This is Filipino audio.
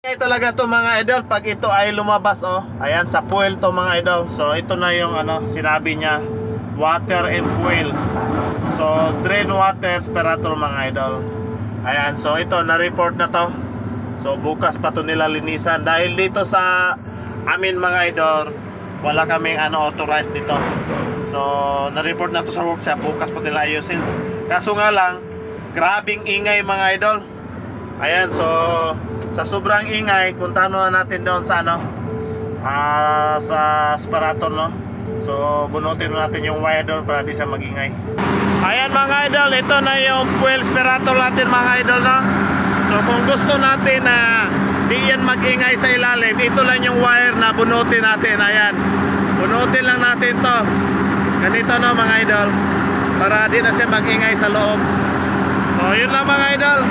Kaya talaga to mga idol, pag ito ay lumabas ayan sa fuel to mga idol. So ito na yung sinabi niya, water and fuel. So drain water aspirator mga idol. Ayan, so ito na-report na to. So bukas pa to nila linisan dahil dito sa amin mga idol, wala kaming authorized dito. So na-report na to sa workshop, bukas pa nila ayusin. Kaso nga lang, grabing ingay mga idol. Ayan, so sa sobrang ingay, puntahan na natin doon sa sa aspirator, no? So bunutin natin yung wire doon para di siya magingay. Ayan mga idol, ito na yung fuel aspirator natin mga idol, no? So kung gusto natin na di yan magingay sa ilalim, ito lang yung wire na bunutin natin. Ayan, bunutin lang natin to ganito, no mga idol, para di na siya magingay sa loob. So yun lang mga idol.